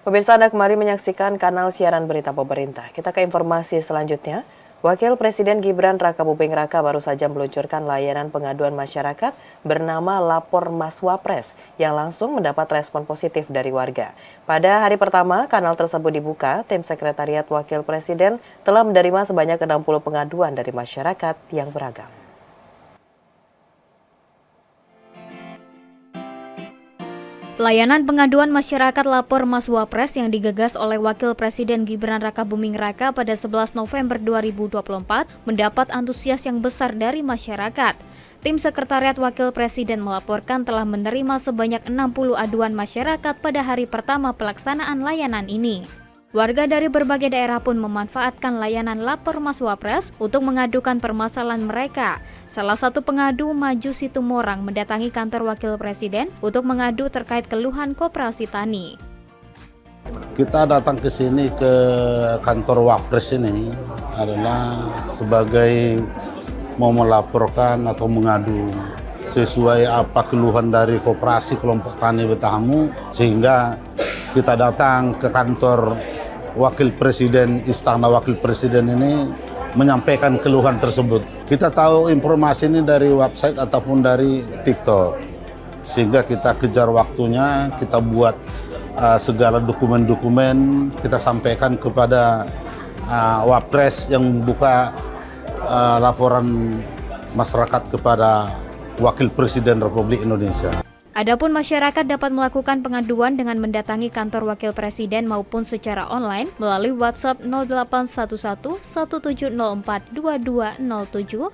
Pemirsa, Anda kembali menyaksikan kanal siaran berita pemerintah. Kita ke informasi selanjutnya. Wakil Presiden Gibran Rakabuming Raka baru saja meluncurkan layanan pengaduan masyarakat bernama Lapor Mas Wapres yang langsung mendapat respon positif dari warga. Pada hari pertama kanal tersebut dibuka, tim Sekretariat Wakil Presiden telah menerima sebanyak 60 pengaduan dari masyarakat yang beragam. Layanan pengaduan masyarakat Lapor Mas Wapres yang digagas oleh Wakil Presiden Gibran Rakabuming Raka pada 11 November 2024 mendapat antusias yang besar dari masyarakat. Tim Sekretariat Wakil Presiden melaporkan telah menerima sebanyak 60 aduan masyarakat pada hari pertama pelaksanaan layanan ini. Warga dari berbagai daerah pun memanfaatkan layanan Lapor Mas Wapres untuk mengadukan permasalahan mereka. Salah satu pengadu, Maju Situmorang, mendatangi kantor Wakil Presiden untuk mengadu terkait keluhan koperasi tani. Kita datang ke sini ke kantor Wapres ini adalah sebagai mau melaporkan atau mengadu sesuai apa keluhan dari koperasi kelompok tani Betahamu, sehingga kita datang ke kantor Wakil Presiden, Istana Wakil Presiden ini menyampaikan keluhan tersebut. Kita tahu informasi ini dari website ataupun dari TikTok, sehingga kita kejar waktunya, kita buat segala dokumen-dokumen, kita sampaikan kepada Wapres yang membuka laporan masyarakat kepada Wakil Presiden Republik Indonesia. Adapun masyarakat dapat melakukan pengaduan dengan mendatangi kantor Wakil Presiden maupun secara online melalui WhatsApp 0811 1704 2207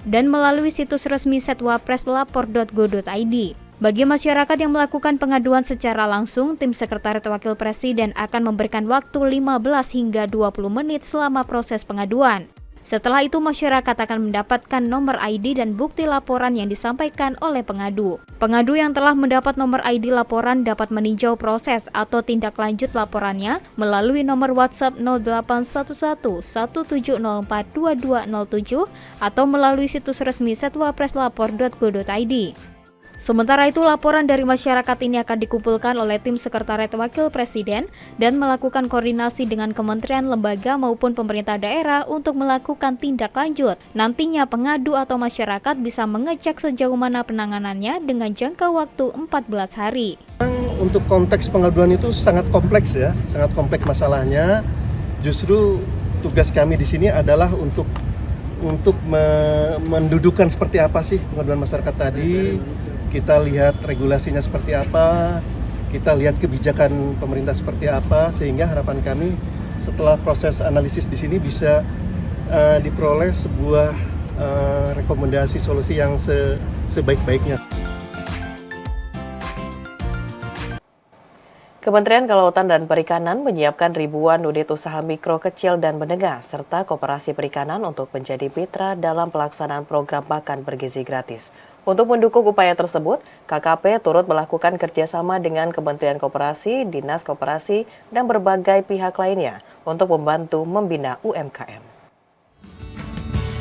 dan melalui situs resmi setwapreslapor.go.id. Bagi masyarakat yang melakukan pengaduan secara langsung, tim Sekretariat Wakil Presiden akan memberikan waktu 15 hingga 20 menit selama proses pengaduan. Setelah itu, masyarakat akan mendapatkan nomor ID dan bukti laporan yang disampaikan oleh pengadu. Pengadu yang telah mendapat nomor ID laporan dapat meninjau proses atau tindak lanjut laporannya melalui nomor WhatsApp 0811 1704 2207 atau melalui situs resmi setwapreslapor.go.id. Sementara itu, laporan dari masyarakat ini akan dikumpulkan oleh tim Sekretariat Wakil Presiden dan melakukan koordinasi dengan kementerian, lembaga maupun pemerintah daerah untuk melakukan tindak lanjut. Nantinya pengadu atau masyarakat bisa mengecek sejauh mana penanganannya dengan jangka waktu 14 hari. Untuk konteks pengaduan itu sangat kompleks ya, sangat kompleks masalahnya. Justru tugas kami di sini adalah untuk mendudukan seperti apa sih pengaduan masyarakat tadi. Kita lihat regulasinya seperti apa, kita lihat kebijakan pemerintah seperti apa, sehingga harapan kami setelah proses analisis di sini bisa diperoleh sebuah rekomendasi solusi yang sebaik-baiknya. Kementerian Kelautan dan Perikanan menyiapkan ribuan unit usaha mikro, kecil, dan menengah serta koperasi perikanan untuk menjadi mitra dalam pelaksanaan program makan bergizi gratis. Untuk mendukung upaya tersebut, KKP turut melakukan kerjasama dengan Kementerian Koperasi, Dinas Koperasi, dan berbagai pihak lainnya untuk membantu membina UMKM.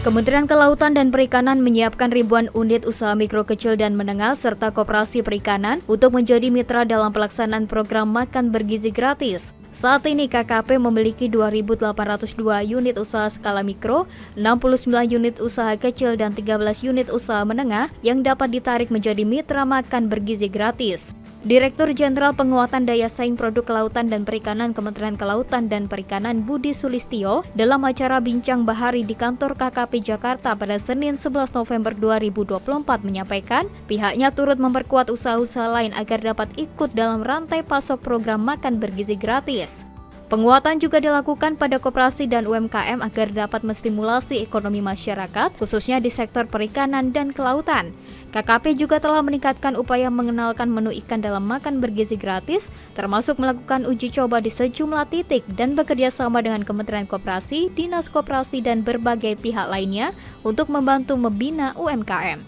Kementerian Kelautan dan Perikanan menyiapkan ribuan unit usaha mikro, kecil, dan menengah serta koperasi perikanan untuk menjadi mitra dalam pelaksanaan program makan bergizi gratis. Saat ini KKP memiliki 2.802 unit usaha skala mikro, 69 unit usaha kecil, dan 13 unit usaha menengah yang dapat ditarik menjadi mitra makan bergizi gratis. Direktur Jenderal Penguatan Daya Saing Produk Kelautan dan Perikanan Kementerian Kelautan dan Perikanan Budi Sulistyo dalam acara Bincang Bahari di kantor KKP Jakarta pada Senin 11 November 2024 menyampaikan pihaknya turut memperkuat usaha-usaha lain agar dapat ikut dalam rantai pasok program makan bergizi gratis. Penguatan juga dilakukan pada koperasi dan UMKM agar dapat menstimulasi ekonomi masyarakat, khususnya di sektor perikanan dan kelautan. KKP juga telah meningkatkan upaya mengenalkan menu ikan dalam makan bergizi gratis, termasuk melakukan uji coba di sejumlah titik dan bekerja sama dengan Kementerian Koperasi, Dinas Koperasi, dan berbagai pihak lainnya untuk membantu membina UMKM.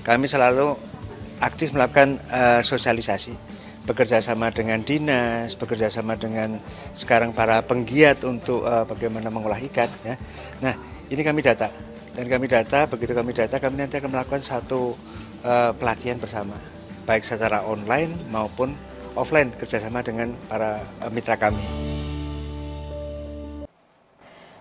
Kami selalu aktif melakukan sosialisasi. Bekerja sama dengan dinas, bekerja sama dengan sekarang para penggiat untuk bagaimana mengolah ikan. Ya. Nah, ini kami data. Dan kami data, begitu kami data, kami nanti akan melakukan satu pelatihan bersama. Baik secara online maupun offline, kerjasama dengan para mitra kami.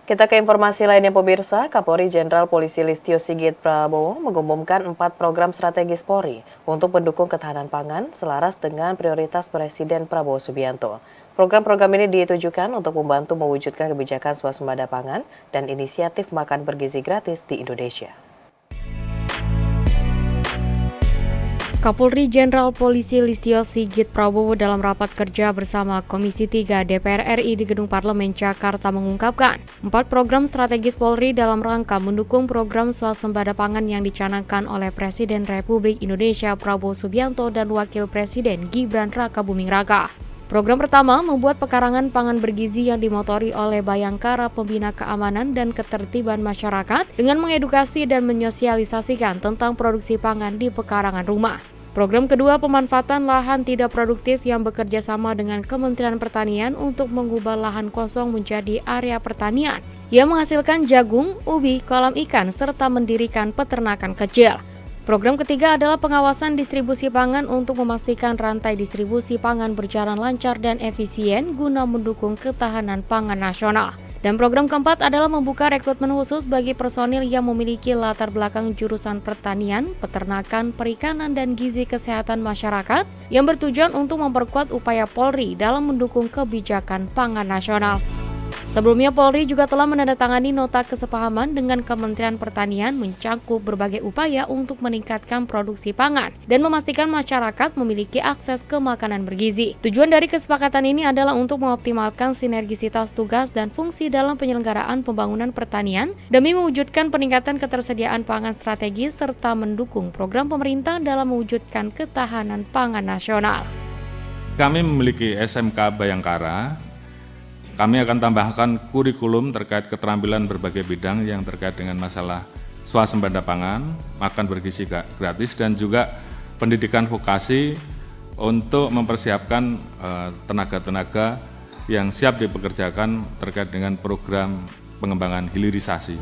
Kita ke informasi lainnya pemirsa, Kapolri Jenderal Polisi Listio Sigit Prabowo mengumumkan 4 program strategis Polri untuk mendukung ketahanan pangan selaras dengan prioritas Presiden Prabowo Subianto. Program-program ini ditujukan untuk membantu mewujudkan kebijakan swasembada pangan dan inisiatif makan bergizi gratis di Indonesia. Kapolri Jenderal Polisi Listio Sigit Prabowo dalam rapat kerja bersama Komisi 3 DPR RI di Gedung Parlemen Jakarta mengungkapkan 4 program strategis Polri dalam rangka mendukung program swasembada pangan yang dicanangkan oleh Presiden Republik Indonesia Prabowo Subianto dan Wakil Presiden Gibran Rakabuming Raka. Program pertama membuat pekarangan pangan bergizi yang dimotori oleh Bayangkara Pembina Keamanan dan Ketertiban Masyarakat dengan mengedukasi dan menyosialisasikan tentang produksi pangan di pekarangan rumah. Program kedua, pemanfaatan lahan tidak produktif yang bekerja sama dengan Kementerian Pertanian untuk mengubah lahan kosong menjadi area pertanian yang menghasilkan jagung, ubi, kolam ikan, serta mendirikan peternakan kecil. Program ketiga adalah pengawasan distribusi pangan untuk memastikan rantai distribusi pangan berjalan lancar dan efisien guna mendukung ketahanan pangan nasional. Dan program keempat adalah membuka rekrutmen khusus bagi personil yang memiliki latar belakang jurusan pertanian, peternakan, perikanan, dan gizi kesehatan masyarakat yang bertujuan untuk memperkuat upaya Polri dalam mendukung kebijakan pangan nasional. Sebelumnya, Polri juga telah menandatangani nota kesepahaman dengan Kementerian Pertanian mencakup berbagai upaya untuk meningkatkan produksi pangan dan memastikan masyarakat memiliki akses ke makanan bergizi. Tujuan dari kesepakatan ini adalah untuk mengoptimalkan sinergisitas tugas dan fungsi dalam penyelenggaraan pembangunan pertanian demi mewujudkan peningkatan ketersediaan pangan strategis serta mendukung program pemerintah dalam mewujudkan ketahanan pangan nasional. Kami memiliki SMK Bayangkara. Kami akan tambahkan kurikulum terkait keterampilan berbagai bidang yang terkait dengan masalah swasembada pangan, makan bergizi gratis, dan juga pendidikan vokasi untuk mempersiapkan tenaga-tenaga yang siap dipekerjakan terkait dengan program pengembangan hilirisasi.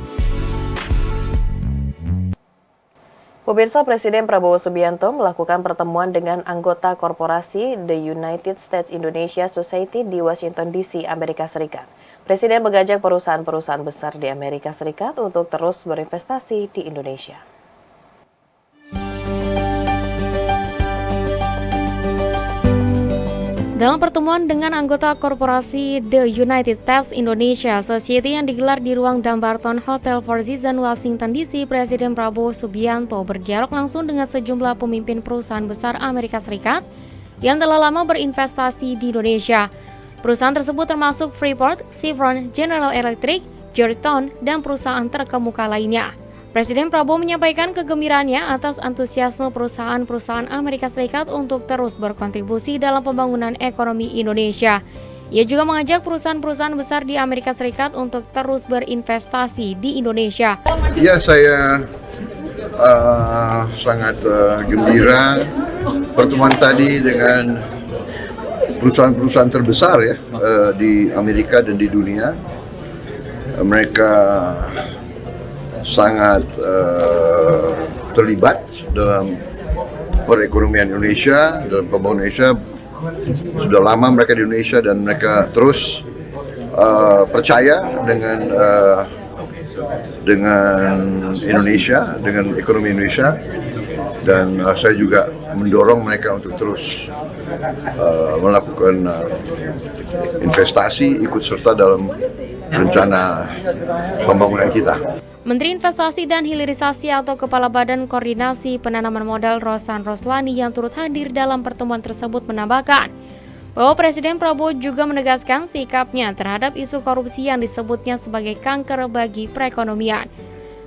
Pemirsa, Presiden Prabowo Subianto melakukan pertemuan dengan anggota korporasi The United States Indonesia Society di Washington DC, Amerika Serikat. Presiden mengajak perusahaan-perusahaan besar di Amerika Serikat untuk terus berinvestasi di Indonesia. Dalam pertemuan dengan anggota korporasi The United States Indonesia Society yang digelar di ruang Dumbarton Hotel Four Seasons, Washington DC, Presiden Prabowo Subianto berdialog langsung dengan sejumlah pemimpin perusahaan besar Amerika Serikat yang telah lama berinvestasi di Indonesia. Perusahaan tersebut termasuk Freeport, Chevron, General Electric, Georgetown, dan perusahaan terkemuka lainnya. Presiden Prabowo menyampaikan kegembiraannya atas antusiasme perusahaan-perusahaan Amerika Serikat untuk terus berkontribusi dalam pembangunan ekonomi Indonesia. Ia juga mengajak perusahaan-perusahaan besar di Amerika Serikat untuk terus berinvestasi di Indonesia. Ya, saya sangat gembira pertemuan tadi dengan perusahaan-perusahaan terbesar ya di Amerika dan di dunia. Mereka sangat terlibat dalam perekonomian Indonesia, dalam pembangunan Indonesia. Sudah lama mereka di Indonesia dan mereka terus percaya dengan Indonesia, dengan ekonomi Indonesia, dan saya juga mendorong mereka untuk terus melakukan investasi, ikut serta dalam rencana pembangunan kita. Menteri Investasi dan Hilirisasi atau Kepala Badan Koordinasi Penanaman Modal Rosan Roslani yang turut hadir dalam pertemuan tersebut menambahkan bahwa Presiden Prabowo juga menegaskan sikapnya terhadap isu korupsi yang disebutnya sebagai kanker bagi perekonomian.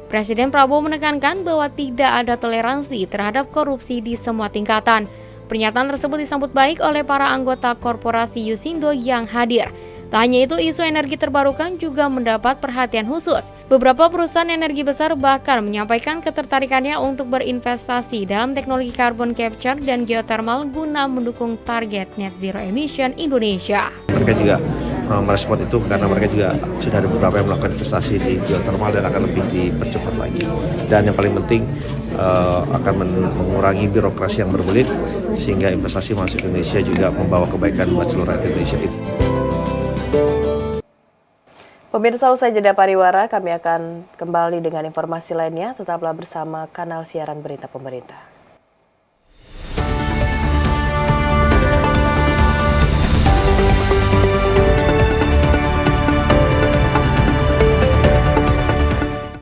Presiden Prabowo menekankan bahwa tidak ada toleransi terhadap korupsi di semua tingkatan. Pernyataan tersebut disambut baik oleh para anggota korporasi Yusindo yang hadir. Tak hanya itu, isu energi terbarukan juga mendapat perhatian khusus. Beberapa perusahaan energi besar bahkan menyampaikan ketertarikannya untuk berinvestasi dalam teknologi carbon capture dan geothermal guna mendukung target net zero emission Indonesia. Mereka juga merespon itu karena mereka juga sudah ada beberapa yang melakukan investasi di geothermal dan akan lebih dipercepat lagi. Dan yang paling penting akan mengurangi birokrasi yang berbelit sehingga investasi masuk ke Indonesia juga membawa kebaikan buat seluruh rakyat Indonesia. Pemirsa, usai jeda pariwara, kami akan kembali dengan informasi lainnya. Tetaplah bersama kanal siaran berita pemerintah.